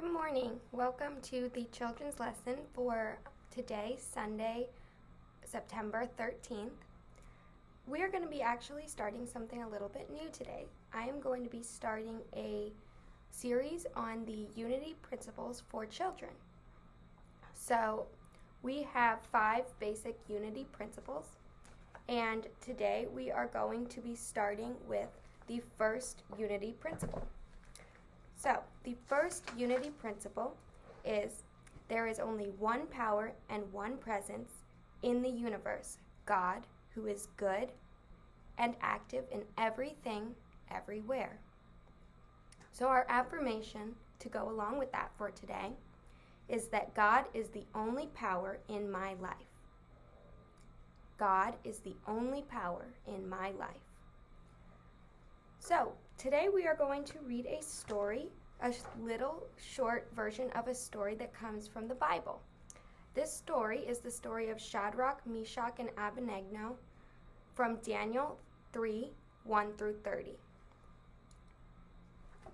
Good morning. Welcome to the children's lesson for today, Sunday, September 13th. We are going to be actually starting something a little bit new today. I am going to be starting a series on the unity principles for children. So we have 5 basic unity principles, and today we are going to be starting with the first unity principle. So, the first unity principle is there is only one power and one presence in the universe, God, who is good and active in everything, everywhere. So our affirmation to go along with that for today is that God is the only power in my life. God is the only power in my life. So, today we are going to read a story, a little short version of a story that comes from the Bible. This story is the story of Shadrach, Meshach, and Abednego from Daniel 3, 1 through 30.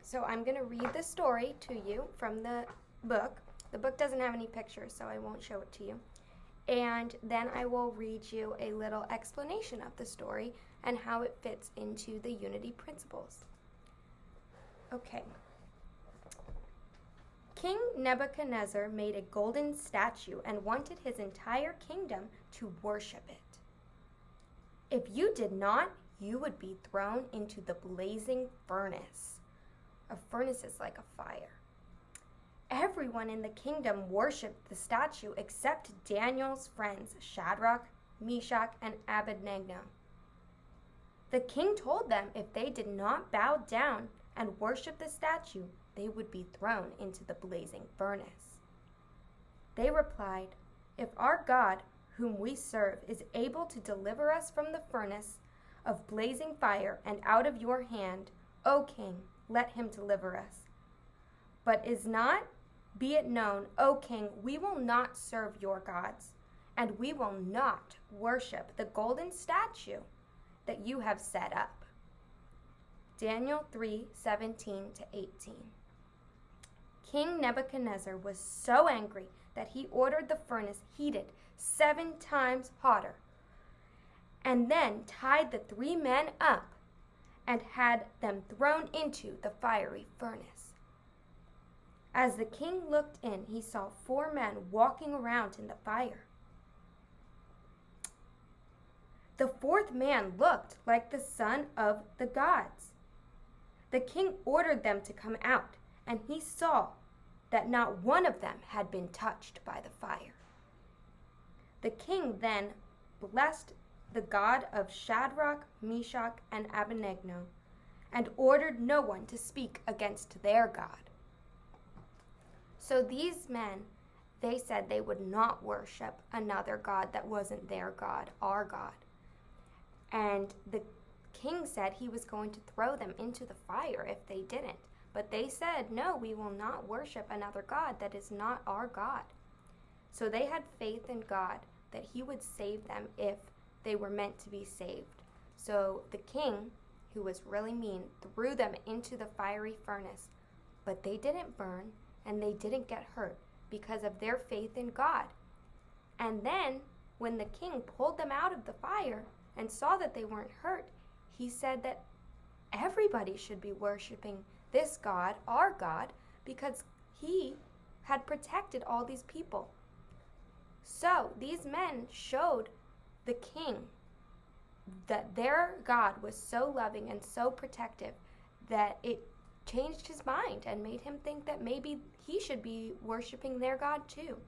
So I'm going to read the story to you from the book. The book doesn't have any pictures, so I won't show it to you. And then I will read you a little explanation of the story and how it fits into the unity principles. Okay. King Nebuchadnezzar made a golden statue and wanted his entire kingdom to worship it. If you did not, you would be thrown into the blazing furnace. A furnace is like a fire. Everyone in the kingdom worshipped the statue except Daniel's friends, Shadrach, Meshach, and Abednego. The king told them if they did not bow down and worship the statue, they would be thrown into the blazing furnace. They replied, "If our God, whom we serve, is able to deliver us from the furnace of blazing fire and out of your hand, O king, let him deliver us. But be it known, O king, we will not serve your gods, and we will not worship the golden statue that you have set up." Daniel 3:17-18. King Nebuchadnezzar was so angry that he ordered the furnace heated 7 times hotter, and then tied the 3 men up and had them thrown into the fiery furnace. As the king looked in, he saw 4 men walking around in the fire. The 4th man looked like the son of the gods. The king ordered them to come out, and he saw that not one of them had been touched by the fire. The king then blessed the God of Shadrach, Meshach, and Abednego, and ordered no one to speak against their God. So these men, they said they would not worship another God that wasn't their God, our God. And the king said he was going to throw them into the fire if they didn't. But they said, no, we will not worship another God that is not our God. So they had faith in God that he would save them if they were meant to be saved. So the king, who was really mean, threw them into the fiery furnace. But they didn't burn and they didn't get hurt because of their faith in God. And then when the king pulled them out of the fire and saw that they weren't hurt, he said that everybody should be worshiping this God, our God, because he had protected all these people. So these men showed the king that their God was so loving and so protective that it changed his mind and made him think that maybe he should be worshiping their God too.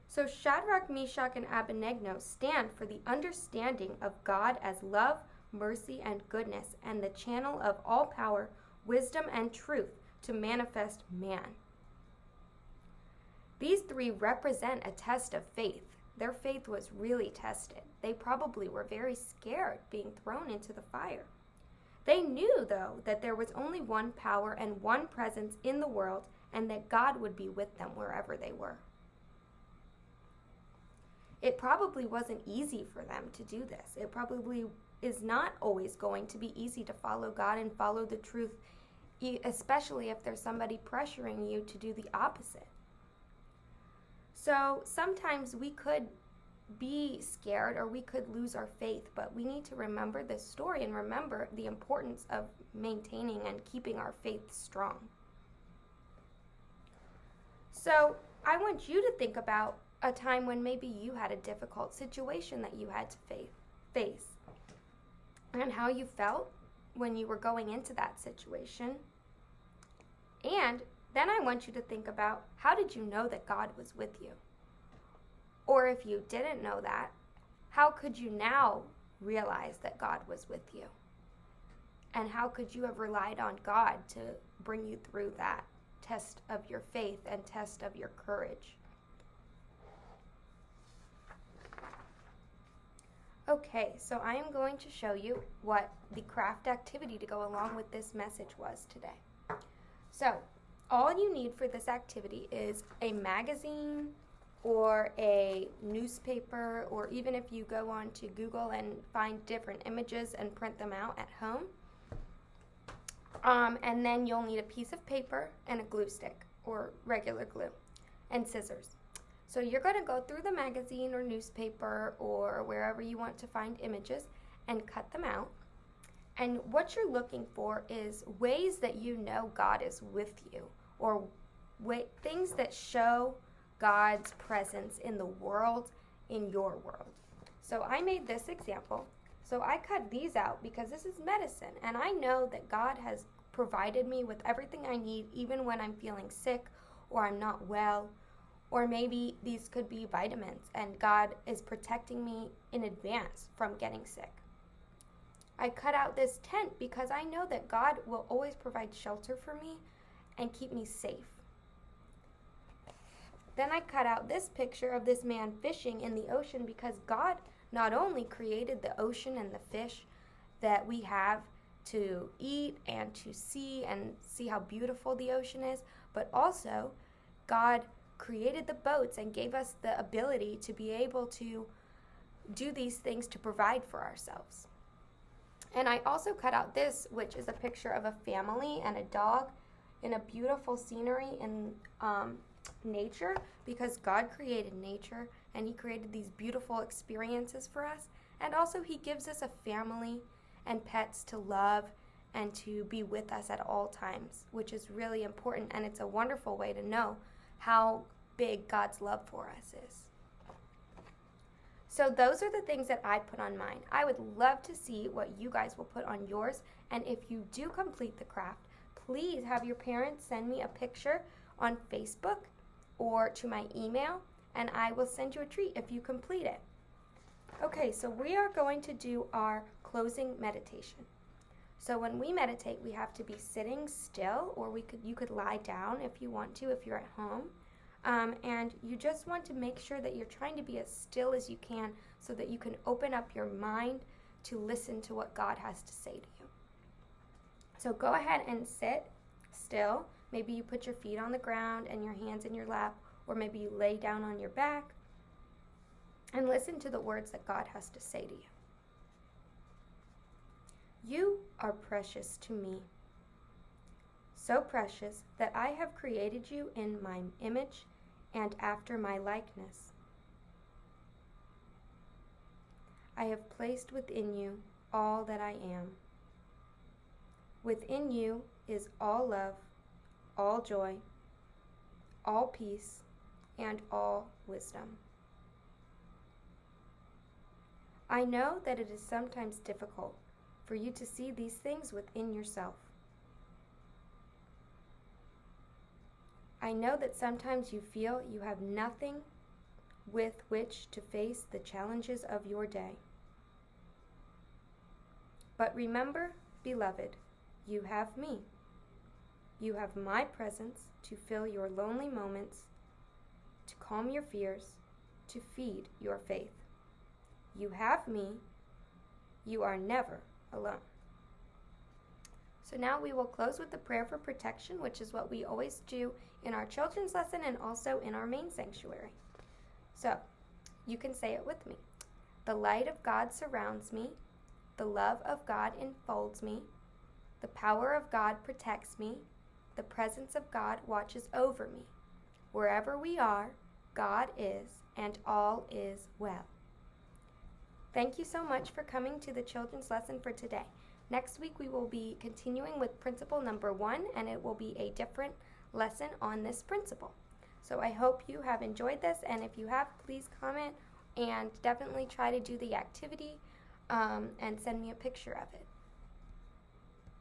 So Shadrach, Meshach, and Abednego stand for the understanding of God as love, mercy, and goodness, and the channel of all power, wisdom, and truth to manifest man. These 3 represent a test of faith. Their faith was really tested. They probably were very scared being thrown into the fire. They knew, though, that there was only one power and one presence in the world, and that God would be with them wherever they were. It probably wasn't easy for them to do this. It probably is not always going to be easy to follow God and follow the truth especially if there's somebody pressuring you to do the opposite. So sometimes we could be scared or we could lose our faith, but we need to remember this story and remember the importance of maintaining and keeping our faith strong. So I want you to think about a time when maybe you had a difficult situation that you had to face and how you felt when you were going into that situation. And then I want you to think about, how did you know that God was with you? Or if you didn't know that, how could you now realize that God was with you? And how could you have relied on God to bring you through that test of your faith and test of your courage? Okay, so I am going to show you what the craft activity to go along with this message was today. So, all you need for this activity is a magazine or a newspaper, or even if you go on to Google and find different images and print them out at home. And then you'll need a piece of paper and a glue stick or regular glue and scissors. So you're going to go through the magazine or newspaper or wherever you want to find images and cut them out. And what you're looking for is ways that you know God is with you, or things that show God's presence in the world, in your world. So I made this example. So I cut these out because this is medicine, and I know that God has provided me with everything I need even when I'm feeling sick or I'm not well, or maybe these could be vitamins and God is protecting me in advance from getting sick. I cut out this tent because I know that God will always provide shelter for me and keep me safe. Then I cut out this picture of this man fishing in the ocean because God not only created the ocean and the fish that we have to eat and to see and see how beautiful the ocean is, but also God created the boats and gave us the ability to be able to do these things to provide for ourselves. And I also cut out this, which is a picture of a family and a dog in a beautiful scenery in nature, because God created nature and He created these beautiful experiences for us. And also He gives us a family and pets to love and to be with us at all times, which is really important, and it's a wonderful way to know how big God's love for us is. So those are the things that I put on mine. I would love to see what you guys will put on yours, and if you do complete the craft, please have your parents send me a picture on Facebook or to my email, and I will send you a treat if you complete it. Okay, so we are going to do our closing meditation. So when we meditate, we have to be sitting still, or you could lie down if you want to, if you're at home. And you just want to make sure that you're trying to be as still as you can so that you can open up your mind to listen to what God has to say to you. So go ahead and sit still. Maybe you put your feet on the ground and your hands in your lap, or maybe you lay down on your back and listen to the words that God has to say to you. You are precious to me, so precious that I have created you in my image and after my likeness. I have placed within you all that I am. Within you is all love, all joy, all peace, and all wisdom. I know that it is sometimes difficult for you to see these things within yourself. I know that sometimes you feel you have nothing with which to face the challenges of your day. But remember, beloved, you have me. You have my presence to fill your lonely moments, to calm your fears, to feed your faith. You have me. You are never alone. So now we will close with the prayer for protection, which is what we always do in our children's lesson and also in our main sanctuary. So you can say it with me. The light of God surrounds me. The love of God enfolds me. The power of God protects me. The presence of God watches over me. Wherever we are, God is, and all is well. Thank you so much for coming to the children's lesson for today. Next week we will be continuing with principle number 1, and it will be a different lesson on this principle. So I hope you have enjoyed this, and if you have, please comment and definitely try to do the activity and send me a picture of it.